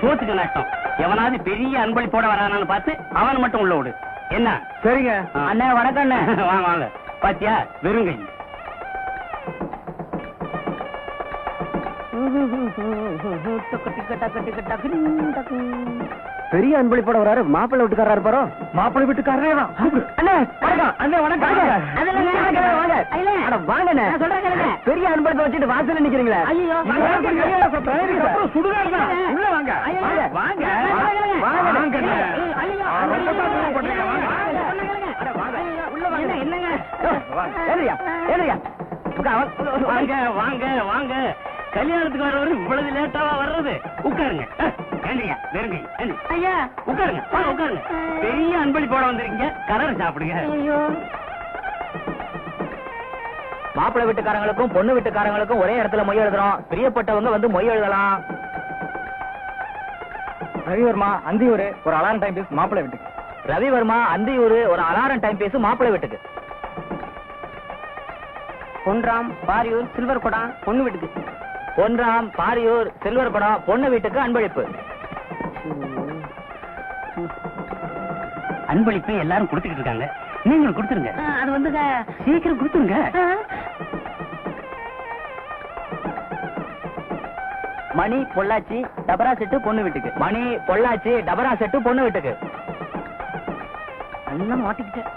சோத்துக்கு நஷ்டம். எவனாவது பெரிய அன்பளிப்போட வரானான்னு பார்த்து அவன் மட்டும் உள்ள விடு. என்ன? சரிங்க அண்ணே வணக்கம் அண்ணே. வாங்க வாங்க. பாத்தியா, வெறுங்கை. பெரிய அன்பளிப்போட வராரு. மாப்பிள்ளை வீட்டுக்காரரு பாரு. மாப்பிள்ளை வீட்டுக்காரரே தான். அண்ணே வணக்கம். அண்ணே வணக்கம். வாங்க பெரிய அன்பளிப்பை வச்சுட்டு வாசல்ல நிக்கிறீங்களா? சுடுகாடு தான். உள்ள வாங்க வாங்க வாங்க. வாங்க வாங்க வாங்க. கல்யாணத்துக்கு வர்றவரு இவ்வளவு லேட்டாவா வர்றது? உட்காருங்க. வெறுங்கை. ஐயா உட்காருங்க உட்காருங்க. பெரிய அன்பளிப்போட வந்திருக்கீங்க, கலர் சாப்பிடுங்க. மாப்பிள்ளை வீட்டுக்காரங்களுக்கும் பொண்ணு வீட்டுக்காரங்களுக்கும் ஒரே இடத்துல மொய் எழுதுறோம். பிரியப்பட்டவங்க வந்து மொய் எழுதலாம். ரவிவர்மா அந்தியூர் ஒரு அலாரம் டைம் பீஸ் மாப்பிள்ளை வீட்டுக்கு. ரவிவர்மா அந்தியூர் ஒரு அலாரம் டைம் பீஸ் மாப்பிள்ளை வீட்டுக்கு. பொன்ராம் பாரியூர் சில்வர் குடம் பொண்ணு வீட்டுக்கு. பொன்ராம் பாரியூர் சில்வர் குடம் பொண்ணு வீட்டுக்கு அன்பளிப்பு. அன்பளிப்பு எல்லாரும் கொடுத்துக்கிட்டு இருக்காங்க, நீங்களும் கொடுத்துருங்க. அது வந்து சீக்கிரம் கொடுத்துருங்க. மணி பொள்ளாச்சி டபரா செட்டு பொண்ணு வீட்டுக்கு. மணி பொள்ளாச்சி டபரா செட்டு பொண்ணு வீட்டுக்கு. எல்லாம் மாட்டிக்கிட்டேன்.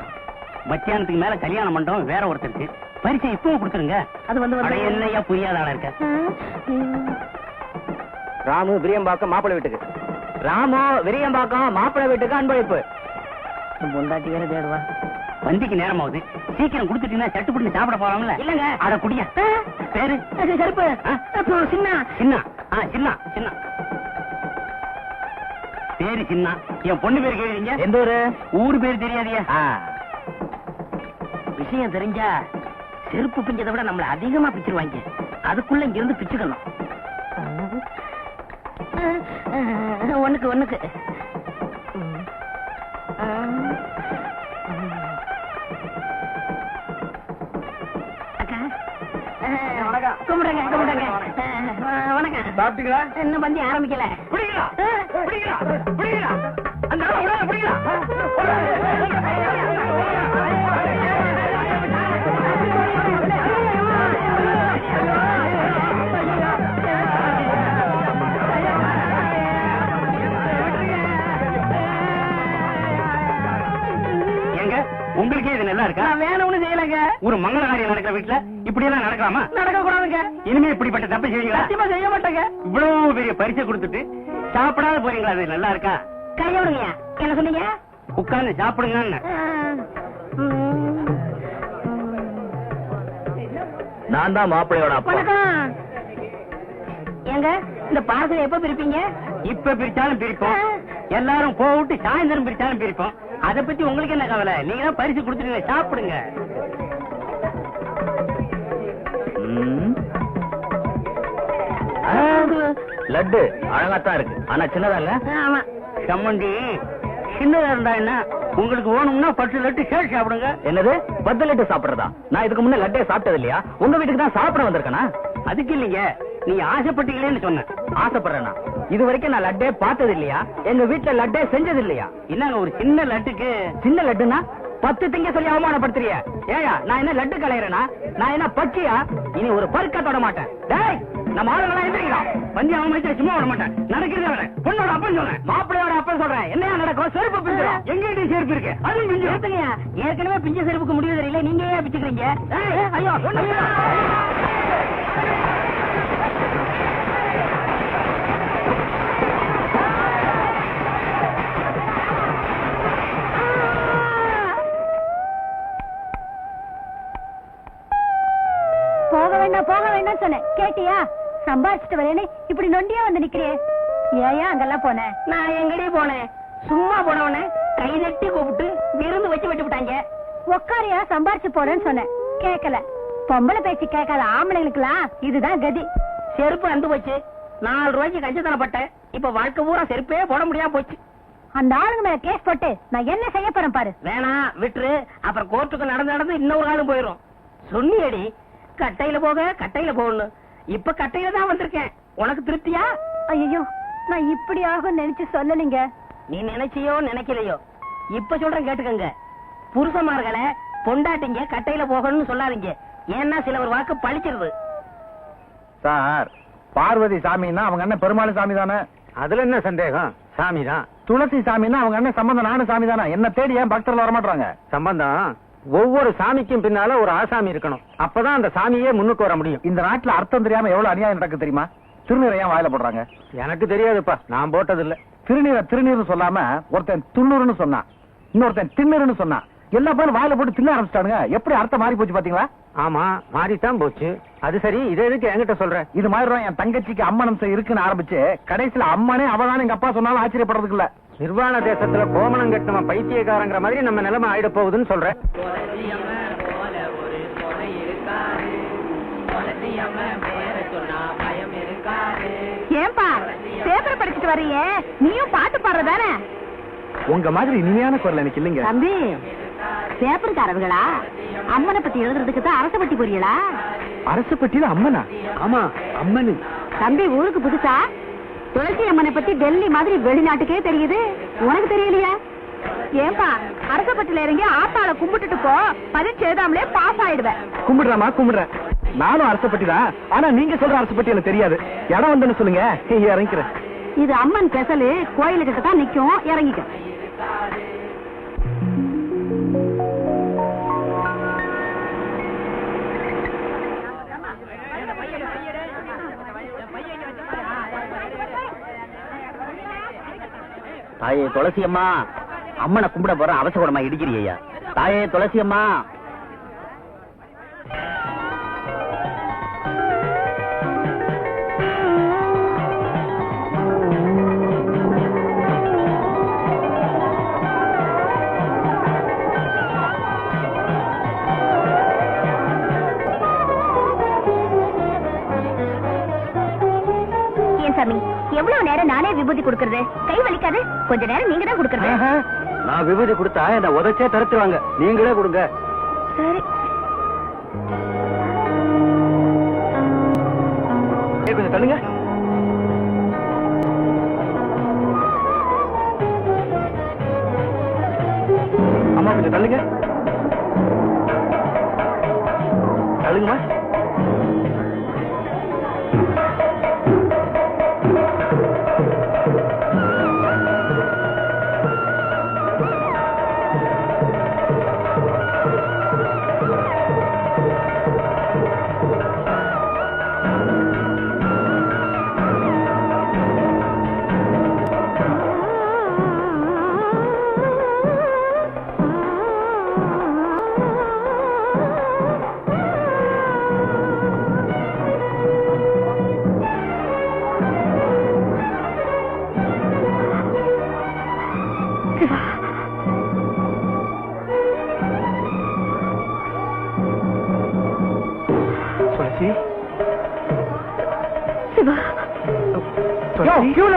மத்தியானத்துக்கு மேல கல்யாண மண்டபம் வேற ஒருத்தருக்கு. பரிசை இப்பவும் கொடுத்துருங்க. அது வந்து என்னையா புரியாத ஆளா இருக்க? ராமு விரியம்பாக்கம் மாப்பிள்ளை வீட்டுக்கு. ராமு விரியம்பாக்கம் மாப்பிள்ளை வீட்டுக்கு அன்பளிப்பு. பொண்டாட்டி வேற தேடுவா. வந்திக்கு நேரமாவது, சீக்கிரம் கொடுத்துட்டீங்கன்னா சட்டு புடிச்சு சாப்பிட போறாங்கல்ல. இல்லங்க அட குடியா. பேரு செருப்பு சின்ன சின்ன. சின்ன சின்ன பேரு சின்ன. என் பொண்ணு பேரு கேளுங்க. எந்த ஊரு? ஊரு பேரு தெரியாதியா? விஷயம் தெரிஞ்சா செருப்பு பிஞ்சதை விட நம்மள அதிகமா பிச்சிருவாங்க. அதுக்குள்ள இங்க இருந்து பிச்சுக்கணும். ஒண்ணுக்கு ஒண்ணுக்கு. கும்பிடுங்க கும்பிடுங்க. வணக்கம். சாப்பிட்டீங்களா? இன்னும் பந்தி ஆரம்பிக்கல. உங்களுக்கே இது நல்லா இருக்கா? வேணும்னு செய்யலங்க. ஒரு மங்கள காரியம் நடக்கிற வீட்டுல இப்படி எல்லாம் நடக்கலாமா? நடக்க கூடாதுங்க. இனிமே இப்படிப்பட்ட தப்பு செய்வீங்களா? சத்தியமா செய்ய மாட்டேங்க. இவ்வளவு பெரிய பரிசை கொடுத்துட்டு சாப்பிடாத போறீங்களா? அது நல்லா இருக்கா? கைய விடுங்க. என்ன சொன்னீங்க? உட்கார்ந்து சாப்பிடுங்க. நான் தான் மாப்பிள்ளையோட அப்பா. வணக்கம். ஏங்க இந்த பார்சல் எப்ப பிரிப்பீங்க? இப்ப பிரிச்சாலும் பிரிப்போம், எல்லாரும் போட்டு சாயந்தரம் பிரிச்சாலும் பிரிப்போம். அத பத்தி உங்களுக்கு என்ன கவலை? நீங்க தான் பரிசு கொடுத்துருங்க, சாப்பிடுங்க. லட்டு அழகாத்தான் இருக்கு, ஆனா சின்னதா இல்ல. ஆமா. சம்மந்தி சின்னதா இருந்தா என்ன? உங்களுக்கு வேணும்னா 10 லட்டு சேர்த்து சாப்பிடுங்க. என்னது 10 லட்டு சாப்பிடுறதா? நான் இதுக்கு முன்ன லட்டே சாப்பிட்டது இல்லையா? உங்க வீட்டுக்கு தான் சாப்பிட வந்திருக்கேனா? அதுக்கு இல்லைங்க, நீங்க ஆசைப்பட்டீங்களேன்னு சொன்னேன். ஆசைப்படுறேனா? இது வரைக்கும் நான் லட்டே பார்த்தது இல்லையா? எங்க வீட்டுல லட்டே செஞ்சது இல்லையா? என்னங்க ஒரு சின்ன லட்டுக்கு? சின்ன லட்டுனா 10 திங்க சொல்லி அவமானப்படுத்துறிய? ஏயா நான் என்ன லட்டு கலையறேனா? நான் என்ன பச்சியா? இனி ஒரு பருக்க தொட மாட்டேன். டேய் நம்ம ஆளுங்களா எந்திரிக்கலாம். வந்து அவன் சும்மா விட மாட்டேன். நடக்கிறத விட பொண்ணோட அப்பன் சொல்றேன், மாப்பிள்ளையோட அப்பன் சொல்றேன். என்னையா நடக்கும்? செருப்பு பிஞ்சிடும். எங்கிட்ட செருப்பு இருக்கு, அதுவும் பிஞ்சு. ஏற்கனவே பிஞ்ச செருப்புக்கு முடிவு தெரியல, நீங்க ஏன் பிச்சுக்கிறீங்க? ஐயோ போக வேண்டாம் சொன்னேன், கேட்டியா? சம்பாதிச்சுட்டு வரேன்னு இப்படி நொண்டியா வந்து நிக்கிறியே. ஏயா அங்கெல்லாம் போனேன்? நான் எங்கடி போனேன்? சும்மா போனவனே கை தட்டி கூப்பிட்டு விருந்து வச்சு விட்டாங்க. உக்காரியா சம்பாரிச்சு போறேன்னு சொன்னேன், கேட்கல. பொம்பளை பேச்சு கேட்காத ஆம்பளைங்களுக்குலாம் இதுதான் கதி. செருப்பு அந்து போச்சு. 4 ரூபாய்க்கு கஞ்சத்தனப்பட்டேன். இப்ப வாழ்க்கை பூரா செருப்பே போட முடியாம போச்சு. அந்த ஆளுங்க மேல கேஸ் போட்டு நான் என்ன செய்ய போறேன் பாரு. வேணா விட்டுரு, அப்புறம் கோர்ட்டுக்கு நடந்து இன்னொரு காலம் போயிரும். சொன்னியடி கட்டையில போக கட்டையில போகணும். இப்ப கட்டையில தான் வந்திருக்கேன். உனக்கு திருப்தியா? ஐயோ நான் இப்படி ஆகும் நினைச்சு சொல்லலைங்க. நீ நினைச்சியோ நினைக்கலையோ, இப்ப சொல்றேன் கேட்டுக்கங்க. புருஷமார்களை பொண்டாட்டிங்க கட்டையில போகணும்னு சொல்லாதீங்க. ஏன்னா சில ஒரு வாக்கு பழிச்சிருது. சார், பார்வதி சாமின்னா அவங்க அண்ணன் பெருமாள் சாமி தானே? அதுல என்ன சந்தேகம்? சாமி தான். துளசி சாமின்னா அவங்க அண்ணன் சம்பந்தம் நானும் சாமி தானே? என்ன தேடி ஏன் பக்தர்கள் வரமாட்டாங்க? சம்பந்தம் ஒவ்வொரு சாமிக்கும் பின்னால ஒரு ஆசாமி இருக்கணும். அப்பதான் அந்த சாமியே முன்னுக்கு வர முடியும். இந்த நாட்டுல அர்த்தம் தெரியாம எவ்வளவு அநியாயம் நடக்கு தெரியுமா? திருநீரை ஏன் வாயில போடுறாங்க? எனக்கு தெரியாதுப்பா, நான் போட்டது இல்ல. திருநீரை திருநீர்னு சொல்லாம ஒருத்தன் துண்ணூறுன்னு சொன்னான், இன்னொருத்தன் திண்ணூறுன்னு சொன்னான். எல்லா பேரும் வாயில போட்டு தின்ன ஆரம்பிச்சிட்டானுங்க. எப்படி அர்த்தம் மாறி போச்சு பாத்தீங்களா? ஆமா, மாறித்தான் போச்சு. அது சரி, இதை எதுக்கு என்கிட்ட சொல்ற? இது மாதிரி என் தங்கச்சிக்கு அம்மனம் இருக்குன்னு ஆரம்பிச்சு கடைசியில அம்மனே அவதான எங்க அப்பா சொன்னாலும் ஆச்சரியப்படுறதுக்கு இல்ல. நிர்வாண தேசத்துல கோமணம் கட்டணம் பைத்தியக்காரங்கிற மாதிரி நம்ம நிலைமை ஆயிட போகுதுன்னு சொல்றேன். ஏன்பா பேப்பர் படிச்சுட்டு வர்றீங்க, நீயும் பாட்டு பாடுறதானே? உங்க மாதிரி இனிமையான குரல் எனக்கு இல்லைங்க. தம்பி, பேப்பர்காரர்களா? அம்மனை பத்தி எழுதுறதுக்கு தான் அரச பட்டி புரியலா? அரசு பட்டியில அம்மனா? ஆமா, அம்மனு. தம்பி ஊருக்கு புதுசா? துளசி அம்மனை பத்தி டெல்லி மாதிரி வெளிநாட்டுக்கே தெரியுது, உனக்கு தெரியலையா? ஏன்பா அரச பட்டியில இறங்கி ஆத்தாள கும்பிட்டுட்டு போ, பரீட்சை எழுதாமலே பாஸ் ஆயிடுவேன். கும்பிடுறாமா? கும்பிடுறேன். நானும் அரசப்பட்டிதான். ஆனா நீங்க சொல்ற அரசப்பட்டி எனக்கு தெரியாது. இடம் வந்து சொல்லுங்க, இறங்கிக்கிறேன். இது அம்மன் பெசலு, கோயிலுக்கிட்ட தான் நிக்கும், இறங்கிக்க. தாயே துளசி அம்மா, அம்மனை கும்பிட போற அவசரமா இடிக்கிறியா? தாயே துளசி அம்மா. எவ்வளவு நேரம் நானே விபூதி கொடுக்கறது? கை வலிக்காது? கொஞ்ச நேரம் நீங்க தான் கொடுக்கறது. நான் விபூதி கொடுத்தா என்ன உதச்சே தரத்துவாங்க. நீங்களே கொடுங்க. சரி. கொஞ்சம் தள்ளுங்க. அம்மா கொஞ்சம் தள்ளுங்க. தள்ளுங்கம்மா.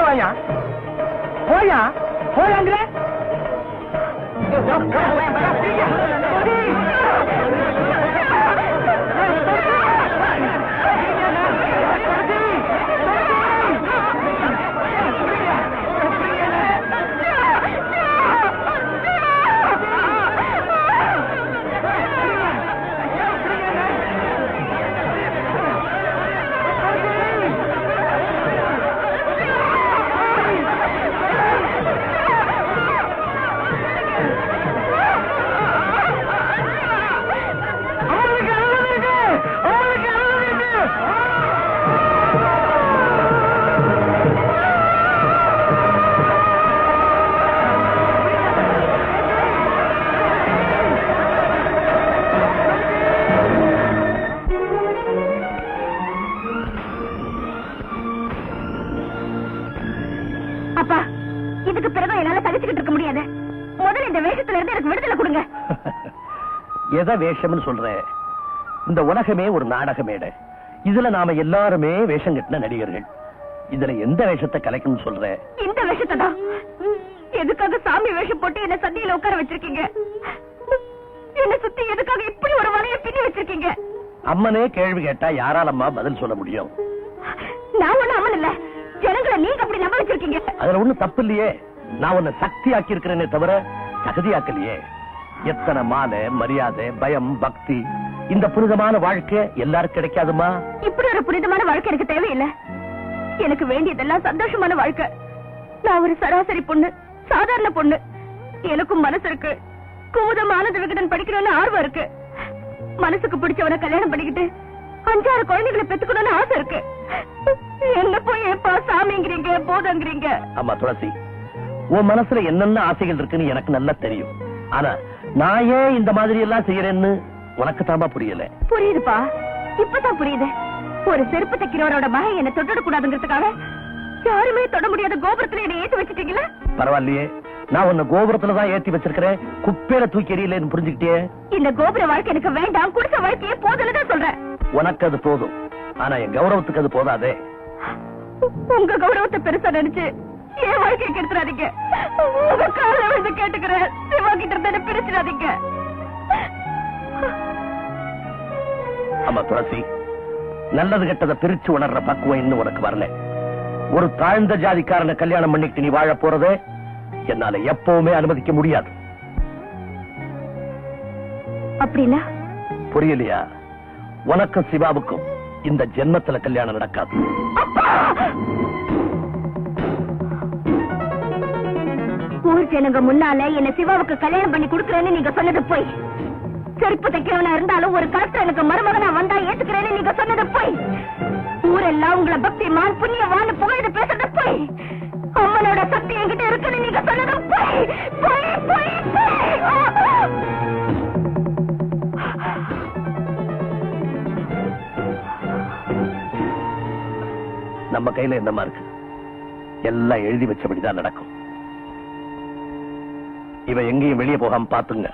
வாயா போயா போயாங்கிற அப்பா, இதுக்கு பிறகு என்னால தவிச்சுக்கிட்டு இருக்க முடியாது. முதல்ல இந்த வேஷத்துல இருந்து எனக்கு விடுதலை கொடுங்க. எதை வேஷம்னு சொல்ற? இந்த உலகமே ஒரு நாடக மேடை. இதுல நாம எல்லாருமே வேஷம் கட்டின நடிகர்கள். இதுல எந்த வேஷத்தை கலைக்கணும்னு சொல்ற? இந்த வேஷத்தை தான். எதுக்காக சாமி வேஷம் போட்டு என்ன சந்தியில உட்கார வச்சிருக்கீங்க? என்ன சுத்தி எதுக்காக இப்படி ஒரு வலைய பின்னி வச்சிருக்கீங்க? அம்மனே கேள்வி கேட்டா யாராலம்மா பதில் சொல்ல முடியும்? நான் ஒண்ணு அம்மன் இல்ல, ஜனங்களை முதல்ல நீங்க அப்படி நம்ப வச்சிருக்கீங்க. அதுல ஒண்ணும் தப்பு இல்லையே. நான் உன்னை சக்தி ஆக்கி இருக்கிறேனே தவிர தகுதியாக்கலையே. எத்தனை மாலை, மரியாதை, பயம், பக்தி, இந்த புனிதமான வாழ்க்கை எல்லாருக்கும் கிடைக்காதுமா. இப்படி ஒரு புனிதமான வாழ்க்கை எனக்கு தேவையில்லை. எனக்கு வேண்டியதெல்லாம் சந்தோஷமான வாழ்க்கை. நான் ஒரு சராசரி பொண்ணு, சாதாரண பொண்ணு. எனக்கும் மனசு இருக்கு. குமுதம் ஆனந்த விகடன் படிக்கணும்னு ஆர்வம் இருக்கு. மனசுக்கு பிடிச்சவனை கல்யாணம் பண்ணிக்கிட்டு 5-6 குழந்தைகளை பெத்துக்கணும்னு ஆசை இருக்கு. என்ன போய் எப்பா சாமிங்கிறீங்க, போதங்கிறீங்க? ஆமா துளசி, உன் மனசுல என்னென்ன ஆசைகள் இருக்குன்னு எனக்கு நல்லா தெரியும். ஆனா நான் ஏன் இந்த மாதிரி எல்லாம் செய்யறேன்னு உனக்கு தாமா புரியல. புரியுதுப்பா, இப்பதான் புரியுது. ஒரு செருப்பு தைக்கிறவரோட மகன் என்ன தொட்டுட கூடாதுங்கிறதுக்காக யாருமே தொட முடியாத கோபுரத்துல என்ன ஏத்தி வச்சிட்டீங்களா? பரவாயில்லையே, நான் உன்னை கோபுரத்துலதான் ஏத்தி வச்சிருக்கிறேன். குப்பையில தூக்கி எறியலன்னு புரிஞ்சுக்கிட்டே. இந்த கோபுர வாழ்க்கை எனக்கு வேண்டாம், குடிச வாழ்க்கையே போதுன்னு சொல்றேன். உனக்கு அது போதும், ஆனா என் கௌரவத்துக்கு அது போதாதே. உங்க கௌரவத்தை பெருசா நினைச்சு என் வாழ்க்கையை கெடுத்துறாதீங்க. உங்க கால வந்து கேட்டுக்கிறேன், சிவா கிட்ட இருந்து பிரிச்சிடாதீங்க. ஆமா துளசி, நல்லது கெட்டதை பிரிச்சு உணர்ற பக்குவம் இன்னும் உனக்கு வரல. ஒரு தாழ்ந்த ஜாதிக்காரனை கல்யாணம் பண்ணிட்டு நீ வாழ போறதே என்னால எப்பவுமே அனுமதிக்க முடியாது. அப்படின்னா புரியலையா? உனக்கும் சிவாவுக்கும் இந்த ஜென்மத்துல கல்யாணம் நடக்காது. ஊர் ஜனங்க முன்னால என்ன சிவாவுக்கு கல்யாணம் பண்ணி கொடுக்கறேன்னு நீங்க சொன்னது போய். செருப்பு தைக்கிறவனா இருந்தாலும் ஒரு கலெக்டர் எனக்கு மருமகனா வந்தா ஏத்துக்கிறேன்னு நீங்க சொன்னது போய். ஊரெல்லாம் உங்களை பக்தி மான் புண்ணியவான்னு புகழ்ந்து பேசுறது போய். அம்மனோட சக்தி என்கிட்ட இருக்குன்னு நீங்க சொன்னது போய். போய் போய் போய். நம்ம கையில என்னமா இருக்கு? எல்லாம் எழுதி வச்சபடிதான் நடக்கும். இவ எங்கேயும் வெளியே போகாம பாத்துங்க.